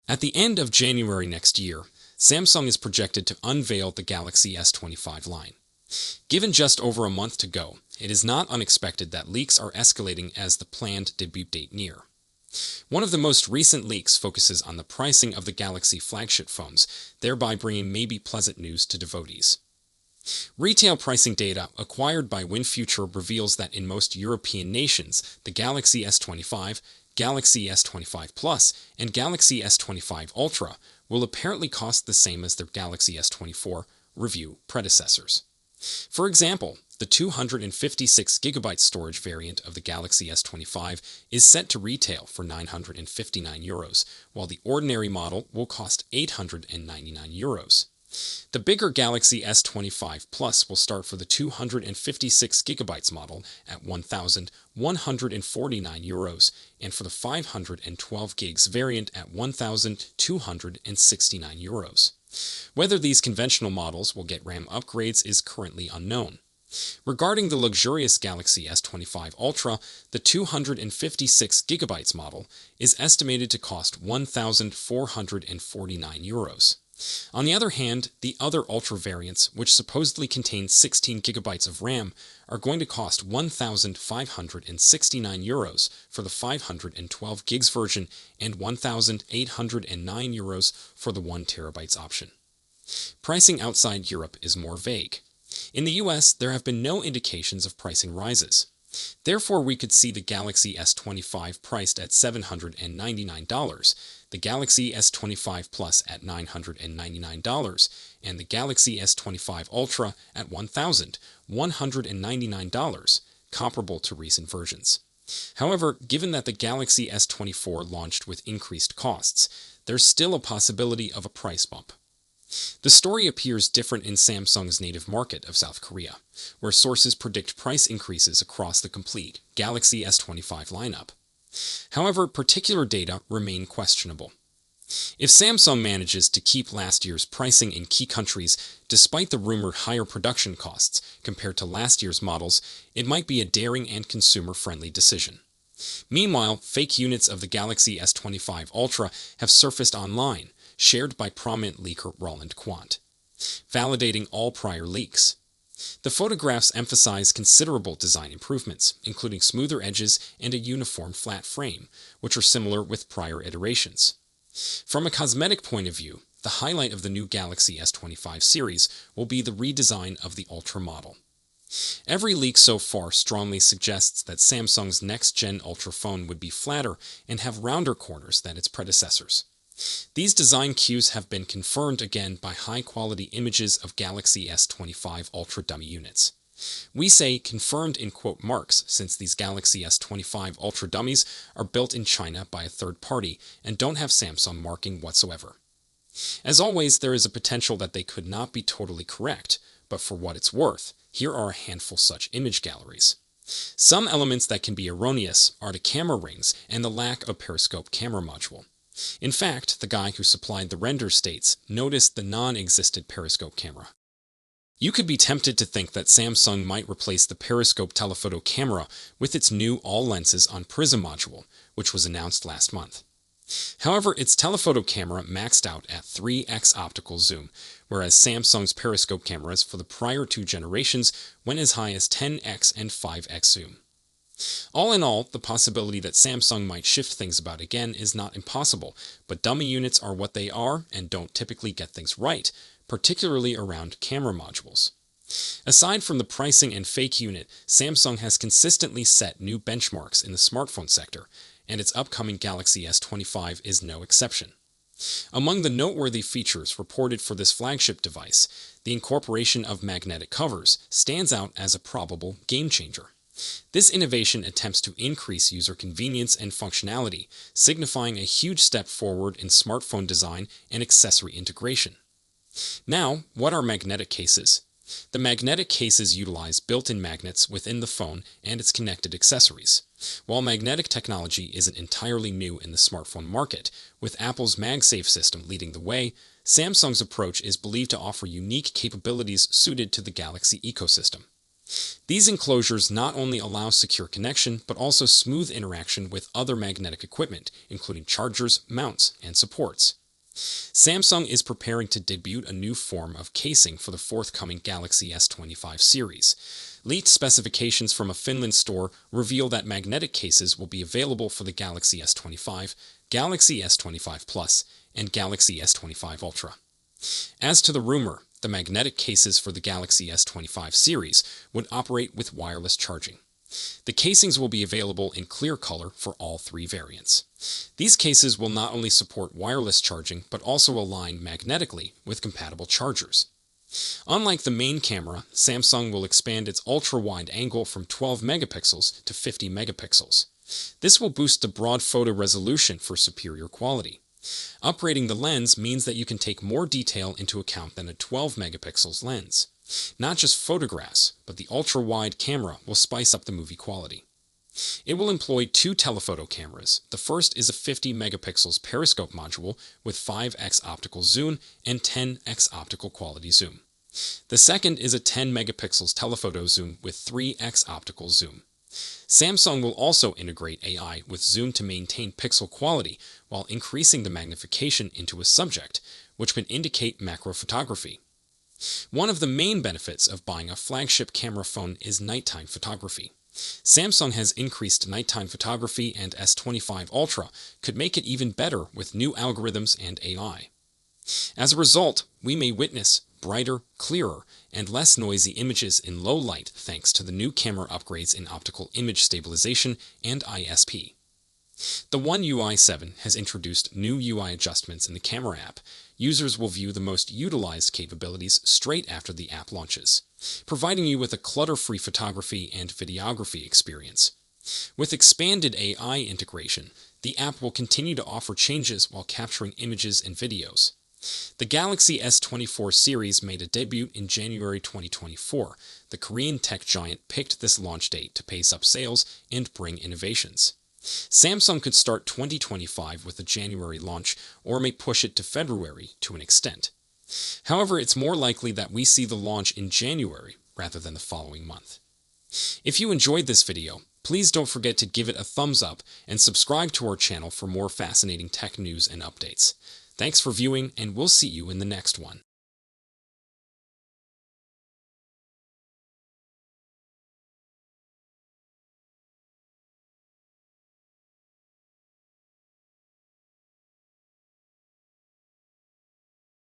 At the end of January next year, Samsung is projected to unveil the Galaxy S25 line. Given just over a month to go, it is not unexpected that leaks are escalating as the planned debut date near. One of the most recent leaks focuses on the pricing of the Galaxy flagship phones, thereby bringing maybe pleasant news to devotees. Retail pricing data acquired by Winfuture reveals that in most European nations, the Galaxy S25, Galaxy S25 Plus, and Galaxy S25 Ultra will apparently cost the same as their Galaxy S24 review predecessors. For example, the 256GB storage variant of the Galaxy S25 is set to retail for €959, while the ordinary model will cost €899. The bigger Galaxy S25 Plus will start for the 256GB model at €1,149, and for the 512GB variant at €1,269. Whether these conventional models will get RAM upgrades is currently unknown. Regarding the luxurious Galaxy S25 Ultra, the 256GB model is estimated to cost €1,449. On the other hand, the other Ultra variants, which supposedly contain 16GB of RAM, are going to cost €1,569 for the 512GB version and €1,809 for the 1TB option. Pricing outside Europe is more vague. In the US, there have been no indications of pricing rises. Therefore, we could see the Galaxy S25 priced at $799, the Galaxy S25 Plus at $999, and the Galaxy S25 Ultra at $1,199, comparable to recent versions. However, given that the Galaxy S24 launched with increased costs, there's still a possibility of a price bump. The story appears different in Samsung's native market of South Korea, where sources predict price increases across the complete Galaxy S25 lineup. However, particular data remain questionable. If Samsung manages to keep last year's pricing in key countries despite the rumored higher production costs compared to last year's models, it might be a daring and consumer-friendly decision. Meanwhile, fake units of the Galaxy S25 Ultra have surfaced online, shared by prominent leaker Roland Quandt, validating all prior leaks. The photographs emphasize considerable design improvements, including smoother edges and a uniform flat frame, which are similar with prior iterations. From a cosmetic point of view, the highlight of the new Galaxy S25 series will be the redesign of the Ultra model. Every leak so far strongly suggests that Samsung's next-gen Ultra phone would be flatter and have rounder corners than its predecessors. These design cues have been confirmed again by high-quality images of Galaxy S25 Ultra dummy units. We say confirmed in quote marks since these Galaxy S25 Ultra dummies are built in China by a third party and don't have Samsung marking whatsoever. As always, there is a potential that they could not be totally correct, but for what it's worth, here are a handful such image galleries. Some elements that can be erroneous are the camera rings and the lack of a periscope camera module. In fact, the guy who supplied the render states noticed the non-existent periscope camera. You could be tempted to think that Samsung might replace the periscope telephoto camera with its new all-lenses on prism module, which was announced last month. However, its telephoto camera maxed out at 3x optical zoom, whereas Samsung's periscope cameras for the prior two generations went as high as 10x and 5x zoom. All in all, the possibility that Samsung might shift things about again is not impossible, but dummy units are what they are and don't typically get things right, particularly around camera modules. Aside from the pricing and fake unit, Samsung has consistently set new benchmarks in the smartphone sector, and its upcoming Galaxy S25 is no exception. Among the noteworthy features reported for this flagship device, the incorporation of magnetic covers stands out as a probable game changer. This innovation attempts to increase user convenience and functionality, signifying a huge step forward in smartphone design and accessory integration. Now, what are magnetic cases? The magnetic cases utilize built-in magnets within the phone and its connected accessories. While magnetic technology isn't entirely new in the smartphone market, with Apple's MagSafe system leading the way, Samsung's approach is believed to offer unique capabilities suited to the Galaxy ecosystem. These enclosures not only allow secure connection, but also smooth interaction with other magnetic equipment, including chargers, mounts, and supports. Samsung is preparing to debut a new form of casing for the forthcoming Galaxy S25 series. Leaked specifications from a Finland store reveal that magnetic cases will be available for the Galaxy S25, Galaxy S25 Plus, and Galaxy S25 Ultra. As to the rumor, the magnetic cases for the Galaxy S25 series would operate with wireless charging. The casings will be available in clear color for all three variants. These cases will not only support wireless charging, but also align magnetically with compatible chargers. Unlike the main camera, Samsung will expand its ultra-wide angle from 12 megapixels to 50 megapixels. This will boost the broad photo resolution for superior quality. Upgrading the lens means that you can take more detail into account than a 12 megapixels lens. Not just photographs, but the ultra-wide camera will spice up the movie quality. It will employ two telephoto cameras. The first is a 50 megapixels periscope module with 5x optical zoom and 10x optical quality zoom. The second is a 10 megapixels telephoto zoom with 3x optical zoom. Samsung will also integrate AI with zoom to maintain pixel quality while increasing the magnification into a subject, which can indicate macro photography. One of the main benefits of buying a flagship camera phone is nighttime photography. Samsung has increased nighttime photography, and S25 Ultra could make it even better with new algorithms and AI. As a result, we may witness brighter, clearer, and less noisy images in low light thanks to the new camera upgrades in optical image stabilization and ISP. The One UI 7 has introduced new UI adjustments in the camera app. Users will view the most utilized capabilities straight after the app launches, providing you with a clutter-free photography and videography experience. With expanded AI integration, the app will continue to offer changes while capturing images and videos. The Galaxy S24 series made a debut in January 2024. The Korean tech giant picked this launch date to pace up sales and bring innovations. Samsung could start 2025 with a January launch, or may push it to February to an extent. However, it's more likely that we see the launch in January rather than the following month. If you enjoyed this video, please don't forget to give it a thumbs up and subscribe to our channel for more fascinating tech news and updates. Thanks for viewing, and we'll see you in the next one.